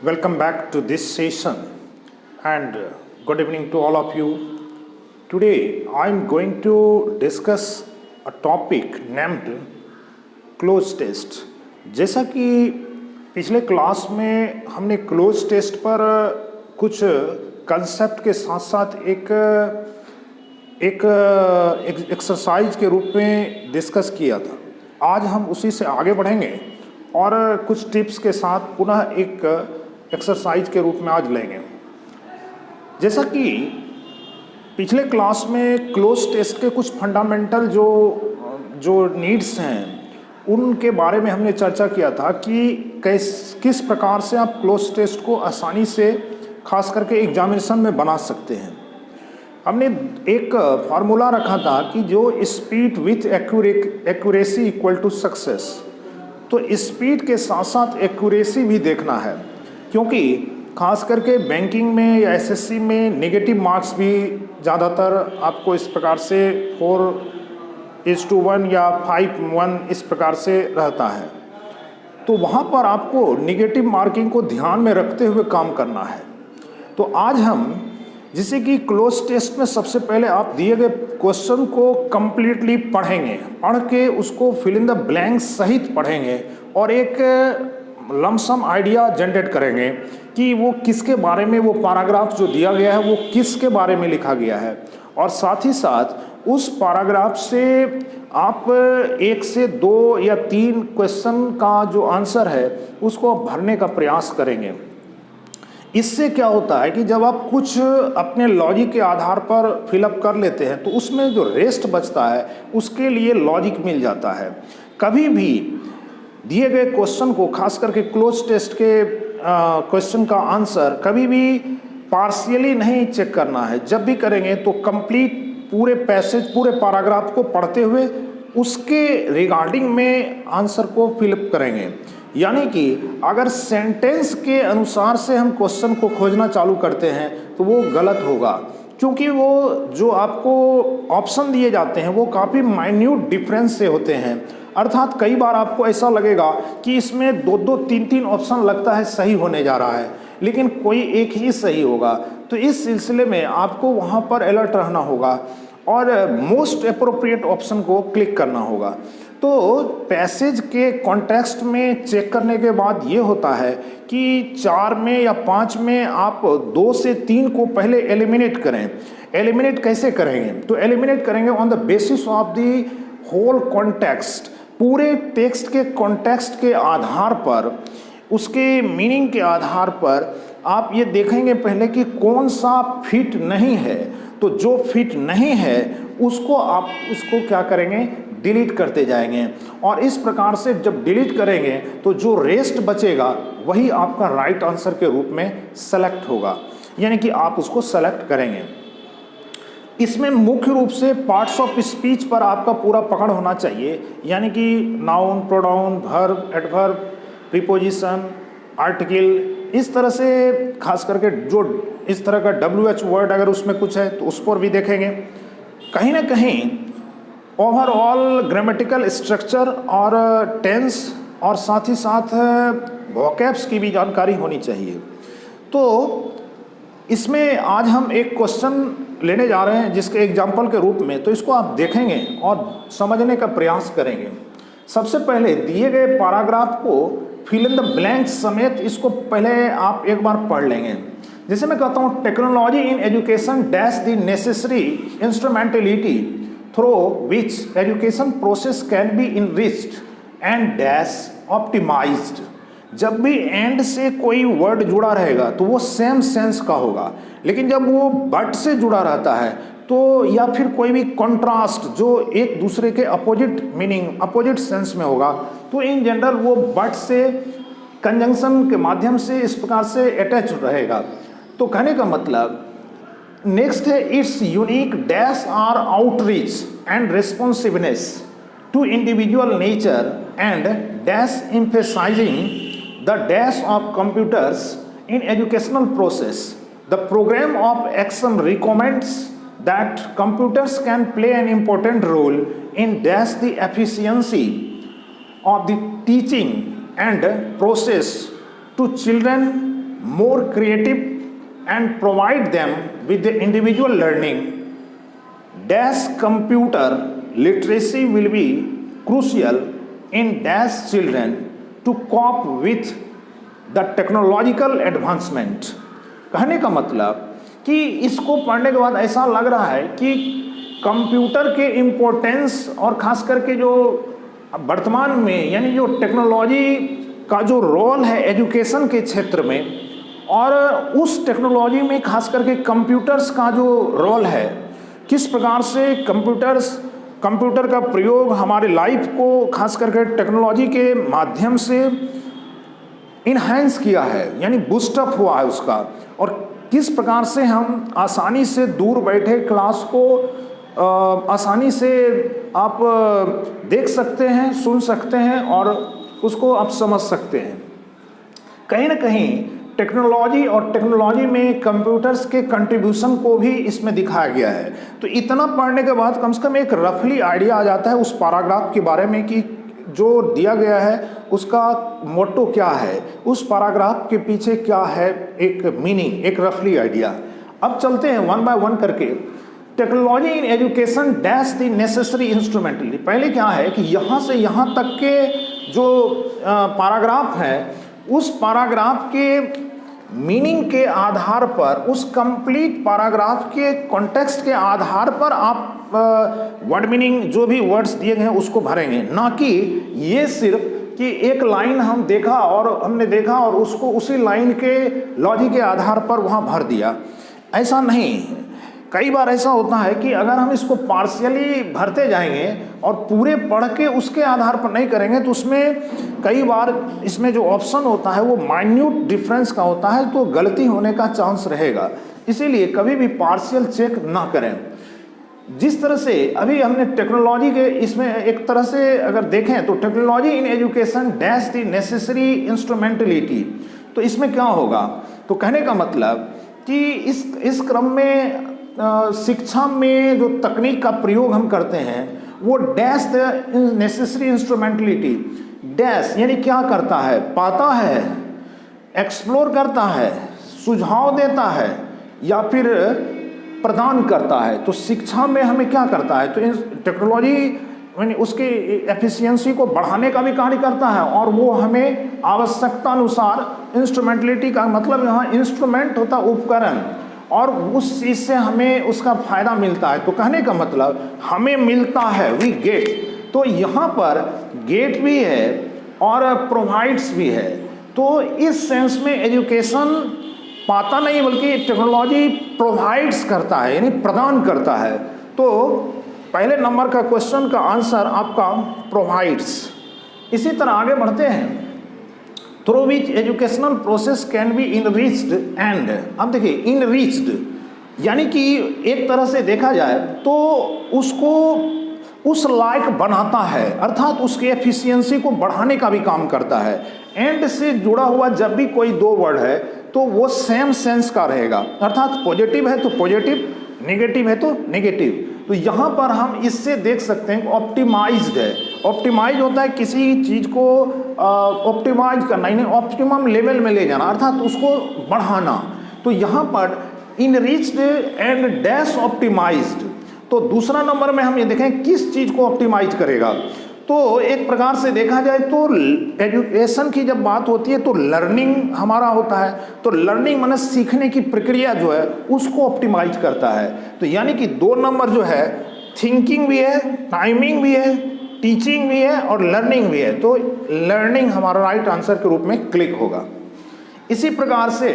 Welcome back to this session and good evening to all of you. Today I am going to discuss a topic named cloze test. जैसा कि पिछले class में हमने cloze test पर कुछ concept के साथ साथ एक एक्सरसाइज के रूप में डिस्कस किया था। आज हम उसी से आगे बढ़ेंगे और कुछ टिप्स के साथ पुनः एक एक्सरसाइज के रूप में आज लेंगे। जैसा कि पिछले क्लास में क्लोज टेस्ट के कुछ फंडामेंटल जो नीड्स हैं उनके बारे में हमने चर्चा किया था कि किस प्रकार से आप क्लोज टेस्ट को आसानी से खास करके एग्जामिनेशन में बना सकते हैं। हमने एक फार्मूला रखा था कि जो speed with accuracy equal to success, तो स्पीड के साथ साथ एक्यूरेसी भी देखना है, क्योंकि खास करके बैंकिंग में या एसएससी में नेगेटिव मार्क्स भी ज़्यादातर आपको इस प्रकार से 4:1 या 5:1 इस प्रकार से रहता है। तो वहाँ पर आपको नेगेटिव मार्किंग को ध्यान में रखते हुए काम करना है। तो आज हम जिसे कि क्लोज टेस्ट में सबसे पहले आप दिए गए क्वेश्चन को कंप्लीटली पढ़ेंगे, पढ़ के उसको फिल इन द ब्लैंक सहित पढ़ेंगे और एक लमसम आइडिया जनरेट करेंगे कि वो किसके बारे में, वो पैराग्राफ जो दिया गया है वो किसके बारे में लिखा गया है, और साथ ही साथ उस पैराग्राफ से आप 1 से 2 या 3 क्वेश्चन का जो आंसर है उसको भरने का प्रयास करेंगे। इससे क्या होता है कि जब आप कुछ अपने लॉजिक के आधार पर फिलअप कर लेते हैं तो उसमें जो रेस्ट बचता है उसके लिए लॉजिक मिल जाता है। कभी भी दिए गए क्वेश्चन को, खास करके क्लोज टेस्ट के क्वेश्चन का आंसर कभी भी पार्शियली नहीं चेक करना है। जब भी करेंगे तो कंप्लीट पूरे पैसेज, पूरे पैराग्राफ को पढ़ते हुए उसके रिगार्डिंग में आंसर को फिलअप करेंगे। यानी कि अगर सेंटेंस के अनुसार से हम क्वेश्चन को खोजना चालू करते हैं तो वो गलत होगा, क्योंकि वो जो आपको ऑप्शन दिए जाते हैं वो काफ़ी माइन्यूट डिफरेंस से होते हैं। अर्थात कई बार आपको ऐसा लगेगा कि इसमें 2-2, 3-3 ऑप्शन लगता है सही होने जा रहा है, लेकिन कोई एक ही सही होगा। तो इस सिलसिले में आपको वहाँ पर अलर्ट रहना होगा और मोस्ट अप्रोप्रिएट ऑप्शन को क्लिक करना होगा। तो पैसेज के कॉन्टेक्स्ट में चेक करने के बाद ये होता है कि 4 में या 5 में आप 2 से 3 को पहले एलिमिनेट करें। एलिमिनेट कैसे करेंगे? तो एलिमिनेट करेंगे on the basis of the whole context, पूरे टेक्स्ट के कॉन्टेक्स्ट के आधार पर, उसके मीनिंग के आधार पर आप ये देखेंगे पहले कि कौन सा फिट नहीं है। तो जो फिट नहीं है उसको क्या करेंगे? डिलीट करते जाएंगे, और इस प्रकार से जब डिलीट करेंगे तो जो रेस्ट बचेगा वही आपका राइट आंसर के रूप में सेलेक्ट होगा, यानी कि आप उसको सेलेक्ट करेंगे। इसमें मुख्य रूप से पार्ट्स ऑफ स्पीच पर आपका पूरा पकड़ होना चाहिए, यानी कि noun, pronoun, verb, adverb, preposition, article, इस तरह से खास करके जो इस तरह का WH वर्ड अगर उसमें कुछ है तो उस पर भी देखेंगे। कहीं ना कहीं ओवरऑल ग्रामेटिकल स्ट्रक्चर और टेंस और साथ ही साथ वोकैब्स की भी जानकारी होनी चाहिए। तो इसमें आज हम एक क्वेश्चन लेने जा रहे हैं जिसके एग्जाम्पल के रूप में, तो इसको आप देखेंगे और समझने का प्रयास करेंगे। सबसे पहले दिए गए पैराग्राफ को फिल इन द ब्लैंक समेत इसको पहले आप एक बार पढ़ लेंगे। जैसे मैं कहता हूँ, technology in education dash the necessary instrumentality through which education process can be enriched and dash optimised. जब भी एंड से कोई वर्ड जुड़ा रहेगा तो वो सेम सेंस का होगा, लेकिन जब वो बट से जुड़ा रहता है तो, या फिर कोई भी कॉन्ट्रास्ट जो एक दूसरे के अपोजिट मीनिंग, अपोजिट सेंस में होगा, तो इन जनरल वो बट से कंजंक्शन के माध्यम से इस प्रकार से अटैच रहेगा। तो कहने का मतलब नेक्स्ट है, it's unique dash are outreach and responsiveness to individual nature and dash emphasising the dash of computers in educational process. The programme of action recommends that computers can play an important role in dash the efficiency of the teaching and process to children more creative and provide them with the individual learning, dash computer literacy will be crucial in dash children to cope with the technological advancement। कहने का मतलब कि इसको पढ़ने के बाद ऐसा लग रहा है कि कंप्यूटर के इम्पोर्टेंस और ख़ास करके जो वर्तमान में यानी जो टेक्नोलॉजी का जो रोल है एजुकेशन के क्षेत्र में, और उस टेक्नोलॉजी में खास करके कंप्यूटर्स का जो रोल है, किस प्रकार से कंप्यूटर का प्रयोग हमारे लाइफ को खास करके टेक्नोलॉजी के माध्यम से इन्हांस किया है, यानी बूस्टअप हुआ है उसका, और किस प्रकार से हम आसानी से दूर बैठे क्लास को आसानी से आप देख सकते हैं, सुन सकते हैं और उसको आप समझ सकते हैं। कहीं ना कहीं टेक्नोलॉजी और टेक्नोलॉजी में कंप्यूटर्स के कंट्रीब्यूशन को भी इसमें दिखाया गया है। तो इतना पढ़ने के बाद कम से कम एक रफली आइडिया आ जाता है उस पैराग्राफ के बारे में कि जो दिया गया है उसका मोटो क्या है, उस पैराग्राफ के पीछे क्या है, एक मीनिंग, एक रफली आइडिया। अब चलते हैं वन बाय वन करके। Technology in education dash the necessary instrumentally. पहले क्या है कि यहाँ से यहाँ तक के जो पैराग्राफ है, उस पैराग्राफ के मीनिंग के आधार पर, उस कंप्लीट पैराग्राफ के कॉन्टेक्स्ट के आधार पर आप वर्ड मीनिंग जो भी वर्ड्स दिए गए हैं उसको भरेंगे, ना कि ये सिर्फ कि एक लाइन हमने देखा और उसको उसी लाइन के लॉजिक के आधार पर वहाँ भर दिया। ऐसा नहीं। कई बार ऐसा होता है कि अगर हम इसको पार्शियली भरते जाएंगे और पूरे पढ़ के उसके आधार पर नहीं करेंगे तो उसमें कई बार इसमें जो ऑप्शन होता है वो माइन्यूट डिफरेंस का होता है, तो गलती होने का चांस रहेगा। इसीलिए कभी भी पार्शियल चेक ना करें। जिस तरह से अभी हमने टेक्नोलॉजी के इसमें एक तरह से अगर देखें तो technology in education dash the necessary instrumentality, तो इसमें क्या होगा, तो कहने का मतलब कि इस क्रम में शिक्षा में जो तकनीक का प्रयोग हम करते हैं वो डैश द नेसेसरी इंस्ट्रूमेंटलिटी। डैश यानी क्या करता है, पाता है, एक्सप्लोर करता है, सुझाव देता है या फिर प्रदान करता है। तो शिक्षा में हमें क्या करता है, तो टेक्नोलॉजी यानी उसकी एफिशिएंसी को बढ़ाने का भी कार्य करता है, और वो हमें आवश्यकता अनुसार इंस्ट्रूमेंटलिटी का मतलब यहाँ इंस्ट्रूमेंट होता उपकरण, और उस चीज़ से हमें उसका फायदा मिलता है। तो कहने का मतलब हमें मिलता है, वी गेट। तो यहाँ पर गेट भी है और प्रोवाइड्स भी है। तो इस सेंस में एजुकेशन पाता नहीं बल्कि टेक्नोलॉजी प्रोवाइड्स करता है, यानी प्रदान करता है। तो पहले नंबर का क्वेश्चन का आंसर आपका प्रोवाइड्स। इसी तरह आगे बढ़ते हैं। Through which educational process can be enriched and, अब देखिए इनरिच्ड यानी कि एक तरह से देखा जाए तो उसको उस लायक बनाता है, अर्थात उसकी एफिशिएंसी को बढ़ाने का भी काम करता है। एंड से जुड़ा हुआ जब भी कोई दो वर्ड है तो वो सेम सेंस का रहेगा, अर्थात पॉजिटिव है तो पॉजिटिव, नेगेटिव है तो नेगेटिव। तो यहाँ पर हम इससे देख सकते हैं ऑप्टिमाइज्ड है। ऑप्टिमाइज होता है किसी चीज़ को ऑप्टिमाइज करना, यानी ऑप्टिमम लेवल में ले जाना, अर्थात उसको बढ़ाना। तो यहाँ पर इनरिच्ड एंड डैश ऑप्टिमाइज्ड। तो दूसरा नंबर में हम ये देखें किस चीज़ को ऑप्टिमाइज करेगा। तो एक प्रकार से देखा जाए तो एजुकेशन की जब बात होती है तो लर्निंग हमारा होता है, तो लर्निंग माने सीखने की प्रक्रिया जो है उसको ऑप्टिमाइज करता है। तो यानी कि दो नंबर जो है थिंकिंग भी है, टाइमिंग भी है, टीचिंग भी है और लर्निंग भी है। तो लर्निंग हमारा राइट आंसर के रूप में क्लिक होगा। इसी प्रकार से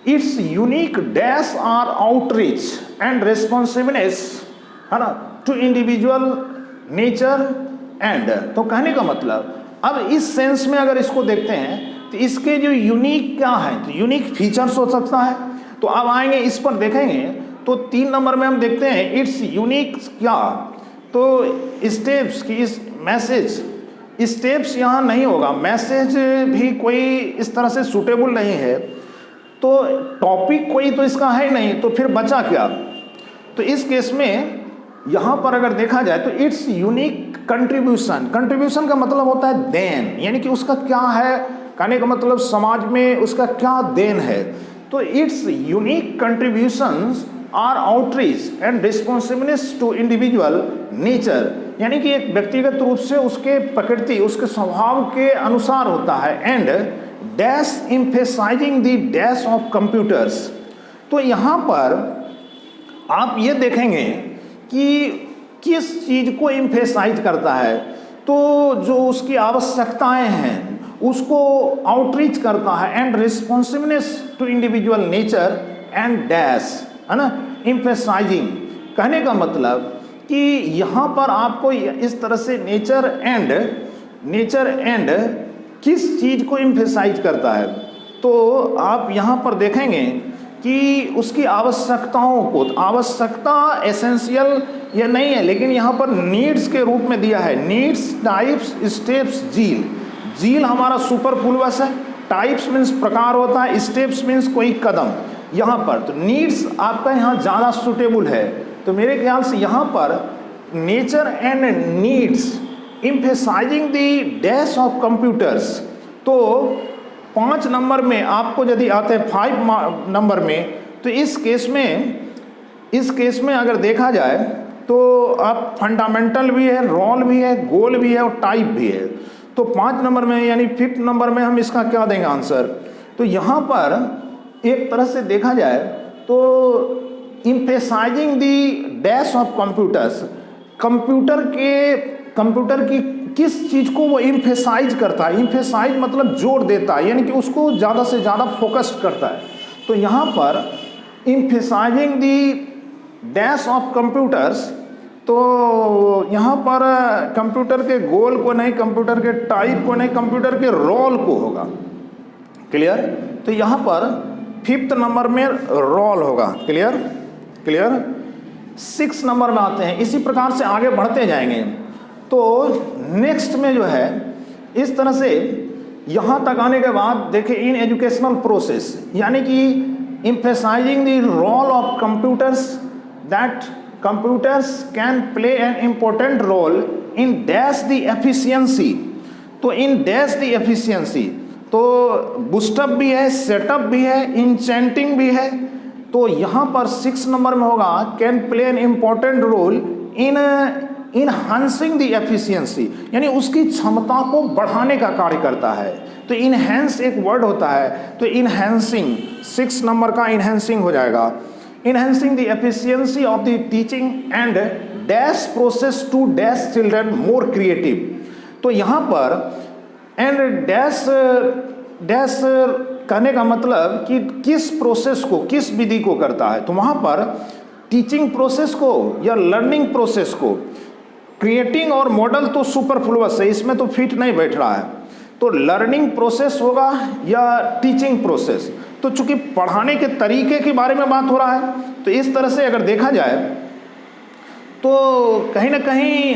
its unique dash are outreach and responsiveness, है ना, टू इंडिविजुअल नेचर एंड। तो कहने का मतलब अब इस सेंस में अगर इसको देखते हैं तो इसके जो यूनिक क्या है, तो यूनिक फीचर्स हो सकता है। तो अब आएंगे इस पर देखेंगे तो 3 नंबर में हम देखते हैं इट्स यूनिक क्या, तो स्टेप्स की इस मैसेज, स्टेप्स यहाँ नहीं होगा, मैसेज भी कोई इस तरह से सूटेबल नहीं है, तो टॉपिक कोई तो इसका है नहीं, तो फिर बचा क्या। तो इस केस में यहाँ पर अगर देखा जाए तो इट्स यूनिक कंट्रीब्यूशन, कंट्रीब्यूशन का मतलब होता है देन, यानी कि उसका क्या है कहने का मतलब समाज में उसका क्या देन है। तो its unique contributions are outreach and responsiveness to individual nature, यानी कि एक व्यक्तिगत रूप से उसके प्रकृति, उसके स्वभाव के अनुसार होता है। And dash emphasising the dash of computers. तो यहाँ पर आप ये देखेंगे कि किस चीज़ को एम्फेसाइज करता है, तो जो उसकी आवश्यकताएं हैं उसको आउटरीच करता है। And responsiveness to individual nature and dash, है ना, एम्फेसाइजिंग, कहने का मतलब कि यहाँ पर आपको इस तरह से नेचर एंड किस चीज़ को एम्फेसाइज करता है। तो आप यहाँ पर देखेंगे कि उसकी आवश्यकताओं को, आवश्यकता एसेंशियल ये नहीं है, लेकिन यहाँ पर नीड्स के रूप में दिया है। नीड्स, टाइप्स, स्टेप्स, जील। जील हमारा सुपरफ्लुअस है, टाइप्स मीन्स प्रकार होता है, स्टेप्स मीन्स कोई कदम। यहाँ पर तो नीड्स आपका यहाँ ज़्यादा सूटेबल है। तो मेरे ख्याल से यहाँ पर nature and needs emphasizing the dash of computers. तो 5 नंबर में आपको यदि आते हैं 5 नंबर में, तो इस केस में अगर देखा जाए तो आप फंडामेंटल भी है, रोल भी है, गोल भी है और टाइप भी है। तो 5 नंबर में यानी 5th नंबर में हम इसका क्या देंगे आंसर। तो यहाँ पर एक तरह से देखा जाए तो emphasizing the dash of computers, computer की किस चीज़ को वो एम्फेसाइज करता है। एम्फेसाइज मतलब जोर देता है, यानी कि उसको ज़्यादा से ज़्यादा फोकस्ड करता है। तो यहाँ पर emphasizing the dash of computers, तो यहाँ पर कंप्यूटर के गोल को नहीं, कंप्यूटर के टाइप को नहीं, कंप्यूटर के रोल को होगा। क्लियर। तो यहाँ पर 5th नंबर में रोल होगा। क्लियर। 6 नंबर में आते हैं, इसी प्रकार से आगे बढ़ते जाएंगे। तो नेक्स्ट में जो है इस तरह से यहाँ तक आने के बाद देखिए इन एजुकेशनल प्रोसेस, यानी कि emphasising the role of computers, that computers can play an important role in dash the efficiency। तो in dash the efficiency, तो बूस्टअप भी है, सेटअप भी है, इंचेंटिंग भी है। तो यहाँ पर 6 नंबर में होगा can play an important role in enhancing the efficiency, यानी उसकी क्षमता को बढ़ाने का कार्य करता है। तो enhance एक वर्ड होता है, तो enhancing 6 नंबर का enhancing हो जाएगा। Enhancing the efficiency of the teaching and dash process to dash children more creative। तो यहाँ पर and dash कहने का मतलब कि किस प्रोसेस को, किस विधि को करता है। तो वहाँ पर टीचिंग प्रोसेस को या लर्निंग प्रोसेस को, क्रिएटिंग और मॉडल तो सुपरफ्लुअस है, इसमें तो फिट नहीं बैठ रहा है। तो लर्निंग प्रोसेस होगा या टीचिंग प्रोसेस। तो चूंकि पढ़ाने के तरीके के बारे में बात हो रहा है, तो इस तरह से अगर देखा जाए तो कहीं ना कहीं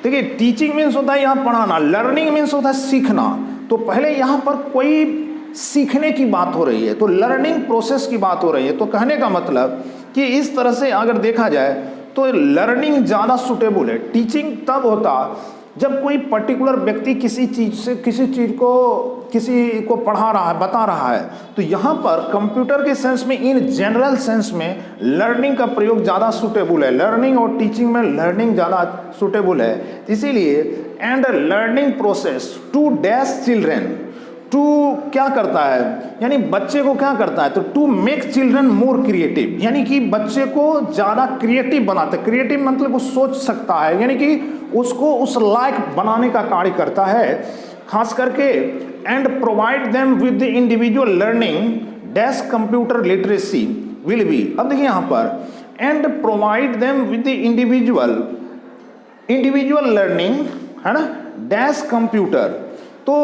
देखिए टीचिंग मीन्स होता है यहाँ पढ़ाना, लर्निंग मीन्स होता है सीखना। तो पहले यहाँ पर कोई सीखने की बात हो रही है, तो लर्निंग प्रोसेस की बात हो रही है। तो कहने का मतलब कि इस तरह से अगर देखा जाए तो लर्निंग ज़्यादा सुटेबल है। टीचिंग तब होता जब कोई पर्टिकुलर व्यक्ति किसी चीज़ को पढ़ा रहा है, बता रहा है। तो यहाँ पर कंप्यूटर के सेंस में, इन जनरल सेंस में लर्निंग का प्रयोग ज़्यादा सूटेबल है। लर्निंग और टीचिंग में लर्निंग ज़्यादा सूटेबल है। इसीलिए and learning process to dash children, to क्या करता है, यानी बच्चे को क्या करता है, तो to make children more creative, यानी कि बच्चे को ज़्यादा क्रिएटिव बनाता है। क्रिएटिव मतलब वो सोच सकता है, यानी कि उसको उस लायक बनाने का कार्य करता है, खास करके। And provide them with the individual learning dash computer literacy will B. अब देखिए यहाँ पर and provide them with the individual learning, है ना, डैश कंप्यूटर। तो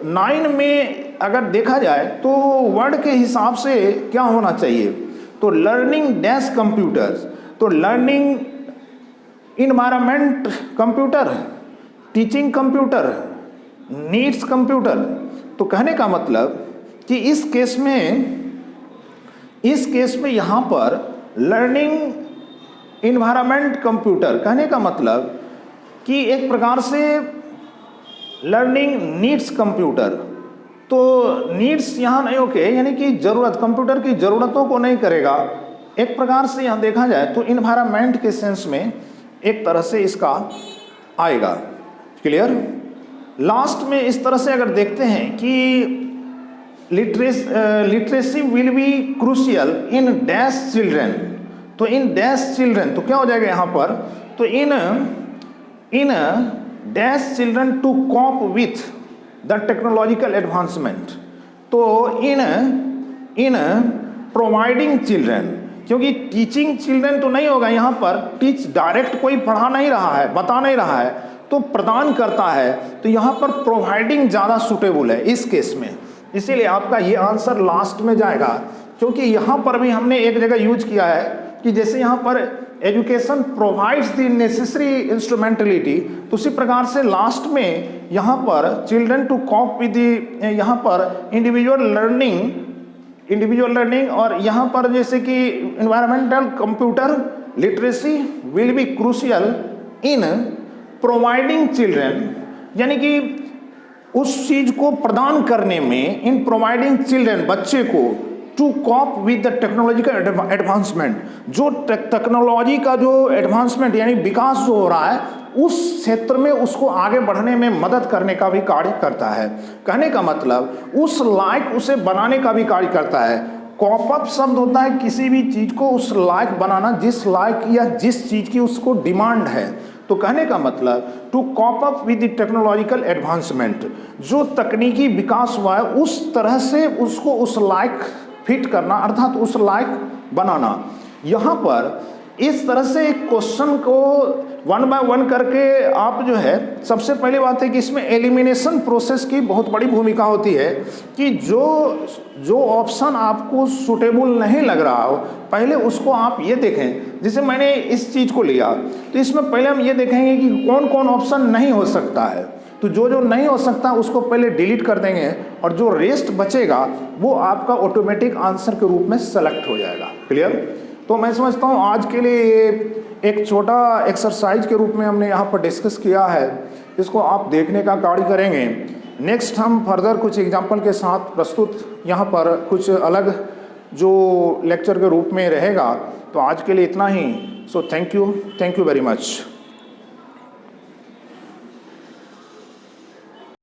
9 में अगर देखा जाए तो वर्ड के हिसाब से क्या होना चाहिए, तो लर्निंग डैश कंप्यूटर्स। तो learning environment computer, teaching computer, needs computer. तो कहने का मतलब कि इस केस में यहाँ पर लर्निंग इन्वायरमेंट कंप्यूटर, कहने का मतलब कि एक प्रकार से लर्निंग नीड्स कंप्यूटर। तो नीड्स यहाँ नहीं होके, यानी कि ज़रूरत, कंप्यूटर की ज़रूरतों को नहीं करेगा। एक प्रकार से यहाँ देखा जाए तो इन्वायरमेंट के सेंस में एक तरह से इसका आएगा। क्लियर? लास्ट में इस तरह से अगर देखते हैं कि literacy will be crucial in dash children, तो इन डैश चिल्ड्रेन तो क्या हो जाएगा यहाँ पर, तो in dash children to cope with the technological advancement, तो इन प्रोवाइडिंग चिल्ड्रन, क्योंकि टीचिंग चिल्ड्रन तो नहीं होगा यहाँ पर, टीच डायरेक्ट कोई पढ़ा नहीं रहा है, बता नहीं रहा है, तो प्रदान करता है, तो यहाँ पर प्रोवाइडिंग ज़्यादा सूटेबल है इस केस में। इसीलिए आपका ये आंसर लास्ट में जाएगा, क्योंकि यहाँ पर भी हमने एक जगह यूज किया है कि जैसे यहाँ पर education provides the necessary instrumentality, तो उसी प्रकार से लास्ट में यहाँ पर children to cope with the, यहाँ पर इंडिविजुअल लर्निंग, और यहाँ पर जैसे कि environmental computer literacy will be crucial in providing children, यानी कि उस चीज को प्रदान करने में, इन प्रोवाइडिंग चिल्ड्रन, बच्चे को, to cope with the technological advancement, जो टेक्नोलॉजी का जो एडवांसमेंट यानी विकास जो हो रहा है उस क्षेत्र में उसको आगे बढ़ने में मदद करने का भी कार्य करता है। कहने का मतलब उस लायक उसे बनाने का भी कार्य करता है। कॉप अप शब्द होता है किसी भी चीज को उस लायक बनाना जिस लायक या जिस चीज की उसको डिमांड है। तो कहने का मतलब to cope up with the technological advancement, जो तकनीकी विकास हुआ है उस तरह से उसको उस लायक फिट करना, अर्थात उस लायक बनाना। यहाँ पर इस तरह से एक क्वेश्चन को वन बाय वन करके आप जो है, सबसे पहली बात है कि इसमें एलिमिनेशन प्रोसेस की बहुत बड़ी भूमिका होती है कि जो ऑप्शन आपको सूटेबल नहीं लग रहा हो पहले उसको आप ये देखें। जैसे मैंने इस चीज़ को लिया तो इसमें पहले हम ये देखेंगे कि कौन कौन ऑप्शन नहीं हो सकता है, तो जो नहीं हो सकता उसको पहले डिलीट कर देंगे और जो रेस्ट बचेगा वो आपका ऑटोमेटिक आंसर के रूप में सेलेक्ट हो जाएगा। क्लियर? तो मैं समझता हूँ आज के लिए एक छोटा एक्सरसाइज के रूप में हमने यहाँ पर डिस्कस किया है, इसको आप देखने का कार्य करेंगे। नेक्स्ट हम फर्दर कुछ एग्जाम्पल के साथ प्रस्तुत यहाँ पर कुछ अलग जो लेक्चर के रूप में रहेगा। तो आज के लिए इतना ही। So thank you very much.